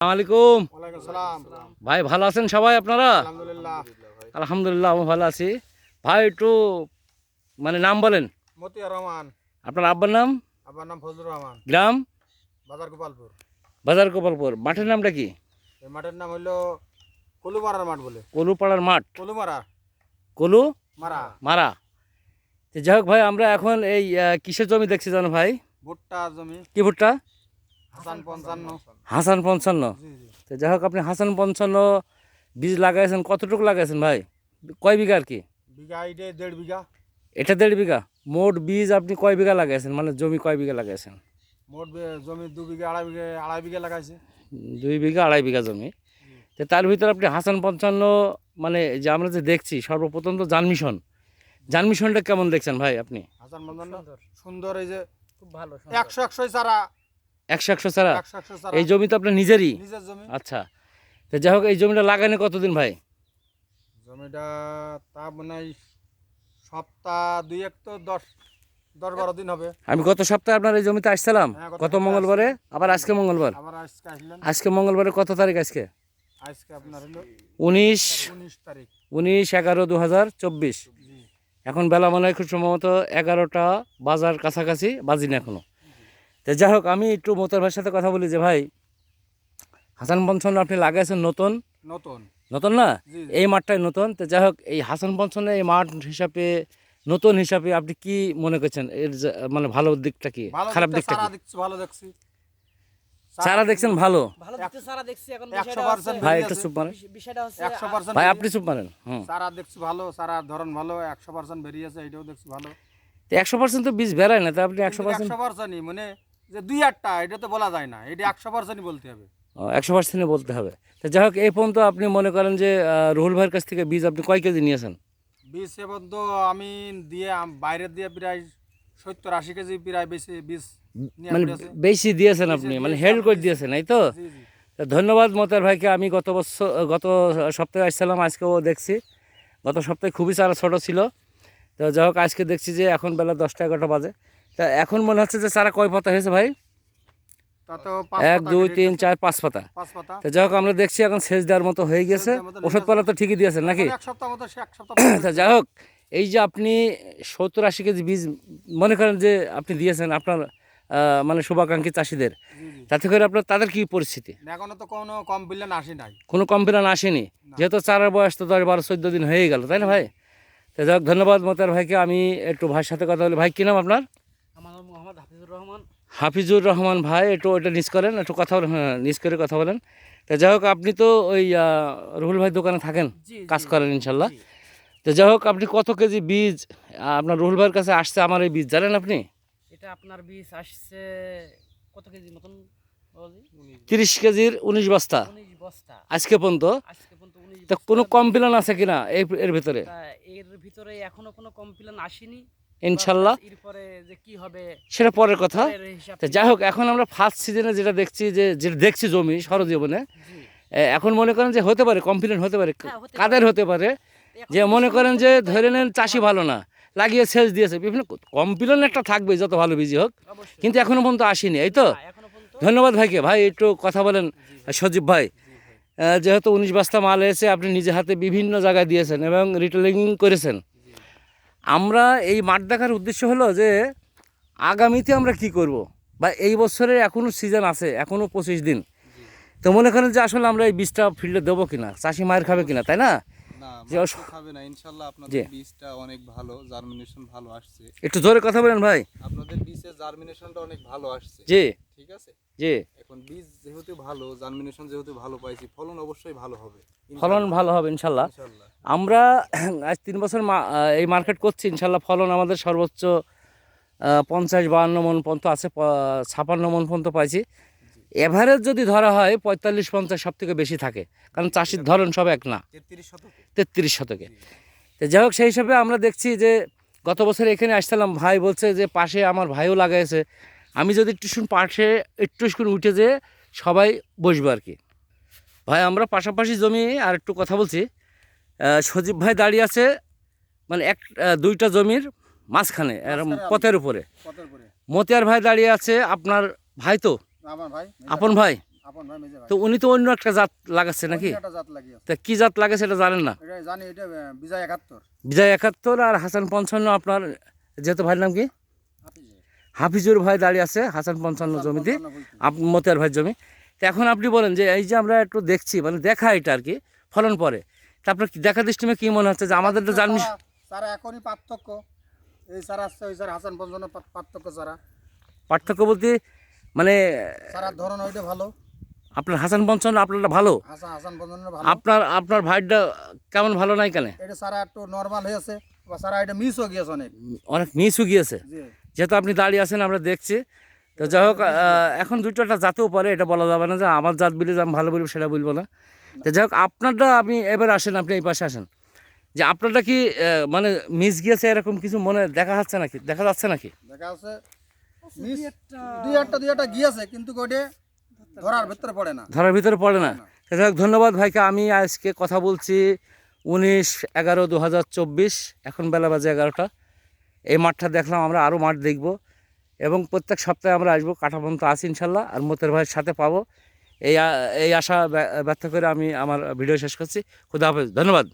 আসসালামাইকুম। ওয়ালাইকুম সালাম। ভাই ভালো আছেন সবাই আপনারা? আলহামদুলিল্লাহ। আলহামদুলিল্লাহ আমি ভালো আছি। ভাই একটু নাম বলেন। মতিয়ার রহমান। আপনার আব্বার নাম? আবার নাম ফজলুর রহমান। গ্রাম? বাজার গোপালপুর। বাজার গোপালপুর। মাঠের নামটা কি? এই মাঠের নাম হইলো কলুমারার মাঠ বলে। কলুপাড়ার মাঠ। কলুমারা। কলু মারা। মারা। তো যাই হোক ভাই, আমরা এখন এই কিসের জমি দেখছি জানো ভাই? ভুট্টা জমি। কি ভুট্টা? হাসান 55। হাসান 55। জি জি। তো যাই হোক, আপনি হাসান 55 বীজ লাগাইছেন, কতটুকু লাগাইছেন ভাই? কয় বিঘা আর কি? বিঘা এইটে 1.5 বিঘা। এটা 1.5 বিঘা। মোট বীজ আপনি কয় বিঘা লাগাইছেন, মানে জমি কয় বিঘা লাগাইছেন? মোট জমি 2 বিঘা আড়াই বিঘা লাগাইছে। 2 বিঘা 2.5 বিঘা জমি। তো তার ভিতরে আপনি হাসান 55, মানে যে আমরা যে দেখছি সর্বপ্রথম তো জানমিশনটা কেমন দেখছেন ভাই আপনি? হাসান 55 সুন্দর, এই যে খুব ভালো। 100 চারা। 100 ছাড়া 100 চারা। এই জমি তো আপনার নিজেরই? নিজের জমি। আচ্ছা। তো যাই হোক, এই জমিটা লাগানো কতদিন ভাই? জমিটা তা মানে সপ্তাহ 2-1 তো 10-12 দিন হবে। আমি গত সপ্তাহে আপনার এই জমিতে আসছিলাম। হ্যাঁ, গত মঙ্গলবারে, আবার আজকে মঙ্গলবার। আবার আজকে আসলেন। আজকে মঙ্গলবারে কত তারিখ আজকে? আজকে আপনার হলো 19 19 তারিখ। 19/11/2024। জি। এখন বেলা মনে হয় খুব সম্ভবত 11টা বাজার কাছাকাছি, বাজিনি এখনো। তো যাই হোক, আমি একটু মোতার ভাইয়ের সাথে কথা বলি যে ভাই, হাসান 55 আপনি লাগাইছেন নতুন নতুন। নতুন না? জি জি। এই মাঠটাই নতুন। তো যাই হোক, এই হাসান 55 এই মাঠ হিসাবে, নতুন হিসাবে আপনি কি মনে করছেন? এর মানে ভালো দিকটা কি, খারাপ দিকটা সারা কি? দেখছি, ভালো দেখছি। চারা দেখছেন ভালো? ভালো দেখতে সারা দেখছি। এখন 100% ভাই বেরিয়ে একটু আছে। চুপ মারেন। বিষয়টা হচ্ছে 100% ভাই আপনি চুপ মারেন। সারা দেখছি ভালো, সারার ধরন ভালো, 100% বেরিয়ে আছে, এটাও দেখছি ভালো। 100% তো বীজ বেড়ায় না, তা আপনি 100%? 100%ই মানে যে 2-8টা এটা তো বলা যায় না, এটা 100%ই বলতে হবে। 100% বলতে হবে। তো যাই হোক, এই পর্যন্ত আপনি মনে করেন যে রুহুল ভাইয়ের কাছ থেকে বীজ আপনি কয় কেজি নিয়েছেন? বীজ এবং তো আমি দিয়ে বাইরে দিয়ে প্রায় 70-80 কেজি প্রায় বেশি বীজ নিয়ে মানে পড়েছে। বেশি দিয়েছেন আপনি, মানে হেল্প করে দিয়েছেন, এই তো? জি জি। তো ধন্যবাদ মোতার ভাইকে। আমি গত সপ্তাহে আসছিলাম, আজকেও দেখছি। গত সপ্তাহে খুবই চারা ছোটো ছিল। তো যাই হোক, আজকে দেখছি যে এখন বেলা 10টা 11টা বাজে। তা এখন মনে হচ্ছে যে চারা কয় পাতা হয়েছে ভাই? তা তো 5 1 পাতা 2 কেটে 3 দিয়েছে। 4 5 পাতা। 5 পাতা। তো যাই হোক, আমরা দেখছি এখন সেচ দেওয়ার মতো হয়ে গেছে। দেওয়ার মতো হয়ে ওষুধপালা তো ঠিকই দিয়েছেন নাকি? এখন 1 সপ্তাহ মতো, সে 1 সপ্তাহ তা যাই হোক, এই যে আপনি 70-80 কেজি বীজ মনে করেন যে আপনি দিয়েছেন আপনার মানে শুভাকাঙ্ক্ষী চাষিদের, জি জি। তাতে করে আপনার তাদের কি পরিস্থিতি? এখনো তো কোনো কমপ্লেন আসে নাই। কোনো কমপ্লেন আসেনি? না। যেহেতু চারার বয়স তো 10-12-14 দিন হয়ে গেল, তাই না ভাই? তো যাই হোক, ধন্যবাদ মোতার ভাইকে। আমি একটু ভাইয়ের সাথে কথা বলি। ভাই, কী নাম আপনার? আমার নাম মোহাম্মদ হাফিজুর রহমান। হাফিজুর রহমান ভাই, একটু ওইটা নিচ করেন, একটু কথা বলেন। হ্যাঁ, নিচ করে কথা বলেন। তো যাই হোক, আপনি তো ওই রুহুল ভাই দোকানে থাকেন, জি, কাজ জি, করেন ইনশাল্লাহ। জি। তো যাই হোক, আপনি কত কেজি বীজ আপনার রুহুল ভাইয়ের কাছে আসছে আমার এই বীজ জানেন আপনি? এটা আপনার বীজ আসছে কত কেজি মতন বাবাজি? 30 কেজির 19 বস্তা 19 বস্তা আজকে পর্যন্ত। আজকে পর্যন্ত 19 তো বস্তা কোনো বীজ। কমপ্লেন আছে কিনা এর ভিতরে? তা এর ভিতরে এখনো কোনো কমপ্লেন আসেনি। ইনশাল্লাহ এরপরে যে কি হবে সেটা পরের কথা। পরের হিসাব তো যাই হোক, এখন আমরা ফার্স্ট সিজনে যেটা দেখছি জমি সরজীবনে, জি। এখন মনে করেন যে হতে পারে কমপ্লেন, হতে পারে। হ্যাঁ, হতে কাদের হতে পারে? এখন যে তো মনে করেন যে সমস্ত ধরে নেন চাষি ভালো না, লাগিয়ে সেচ দিয়েছে, বিভিন্ন কমপ্লেন একটা থাকবে যত ভালো বীজই হোক, অবশ্যই। কিন্তু এখনো পর্যন্ত আসেনি, এই তো? না, এখনো পর্যন্ত। ধন্যবাদ ভাইকে। ভাই একটু কথা বলেন। জি ভাই। সজীব ভাই, জি ভাই। যেহেতু 19 বস্তা মাল এসে আপনি নিজে হাতে বিভিন্ন জায়গায় দিয়েছেন এবং রিটেলিং করেছেন, জি। আমরা এই মাঠ দেখার উদ্দেশ্য হলো যে আগামীতে আমরা কি করব, বা এই বছরে এখনও সিজন আছে, এখনও 25 দিন। জি। তো মনে করেন যে আসলে আমরা এই বীজটা ফিল্ডে দেবো কিনা, চাষি মায়ের খাবে কিনা, তাই না? না, যে মাছ তো খাবে না ইনশাল্লাহ। জি। আপনাদের বীজটা অনেক ভালো, জার্মিনেশন ভালো আসছে। একটু জোরে কথা বলেন ভাই। আপনাদের বীজের জার্মিনেশনটা অনেক ভালো আসছে। জি ঠিক আছে। জি। এখন বীজ যেহেতু ভালো, জার্মিনেশন যেহেতু ভালো পাইছি, ফলন অবশ্যই ভালো হবে ফলন ভালো হবে ইনশাল্লাহ। ইনশাল্লাহ। আমরা আজ 3 বছর এই মার্কেট করছি, ইনশাল্লাহ ফলন আমাদের সর্বোচ্চ 50-52 মন পর্যন্ত আছে, 56 মন পর্যন্ত পাইছি। এভারেজ যদি ধরা হয় 45-50 সব থেকে বেশি থাকে, কারণ চাষির ধরন সব এক না। 33 শতকে। 33 শতকে। তো যাই হোক, সেই হিসাবে আমরা দেখছি যে গত বছর এখানে আসছিলাম, ভাই বলছে যে পাশে আমার ভাইও লাগাইছে, আমি যদি পাশে একটু উঠে যে সবাই বসবো আর কি। ভাই, আমরা পাশাপাশি জমি আর একটু কথা বলছি। সজীব ভাই দাঁড়িয়ে আছে মানে 2টা জমির মাঝখানে, পথের উপরে। কতের পরে মতিয়ার ভাই দাঁড়িয়ে আছে, আপনার ভাই তো, আমার ভাই, আপন ভাই। আপন ভাই মেজে ভাই তো উনি তো অন্য একটা জাত লাগাচ্ছে নাকি? একটা জাত লাগিয়েছে তা কি জাত লাগে সেটা জানেন না? এটা জানি, এটা বিজয় 71 বিজয় 71 আর হাসান 55 আপনার যেহেতু ভাইয়ের নাম কি? হাফিজে হাফিজুর ভাই দাঁড়িয়ে আছে হাসান 55 জমিতে, মতিয়ার ভাইয়ের জমি। তো এখন আপনি বলেন যে এই যে আমরা একটু দেখছি মানে দেখা এটা আর কি ফলন পরে, তা আপনার কি দেখা দৃষ্টিমে কি মনে হচ্ছে যে আমাদের তো জানি সারা এখনই পার্থক্য, এই সারা আসছে ওই সারা হাসান 55 পার্থক্য সারা পার্থক্য বলতে মানে সারা ধরন ওইটা ভালো, আপনার হাসান 55 আপনারটা ভালো, হাসান 55 ভালো, আপনার ভাইটা কেমন ভালো নাই কেন? এটা সারা একটু নরমাল হয়েছে বা সারা এটা মিস হয়ে গিয়েছে অনেক, অনেক মিসও গিয়েছে, জি যেহেতু আপনি দাঁড়িয়ে আছেন আমরা দেখছি। তো যাই হোক এখন দুটোটা জাতেও পারে, এটা বলা যাবে না যে আমার জাত বলে যে আমি ভালো বলবো সেটা বলবো না। তো যাই হোক আপনারটা আপনি এবার আসেন, আপনি এই পাশে আসেন, যে আপনারটা কি মানে মিস গিয়েছে এরকম কিছু মনে দেখা যাচ্ছে নাকি, দেখা যাচ্ছে নাকি? দেখা আছে মিস দুই একটা গিয়েছে কিন্তু ওটা ধরার ভিতরে পড়ে না। ধরার ভিতরে পড়ে না। তো যাই হোক ধন্যবাদ ভাইকে। আমি আজকে কথা বলছি 19/11/2024, এখন বেলা বাজে 11টা। এই মাঠটা দেখলাম, আমরা আরও মাঠ দেখব এবং প্রত্যেক সপ্তাহে আমরা আসবো, কাটা পর্যন্ত আসি ইনশাল্লাহ, আর মতের ভাইয়ের সাথে পাবো এই আশা ব্যক্ত করে আমি আমার ভিডিও শেষ করছি। খুদা হাফেজ, ধন্যবাদ।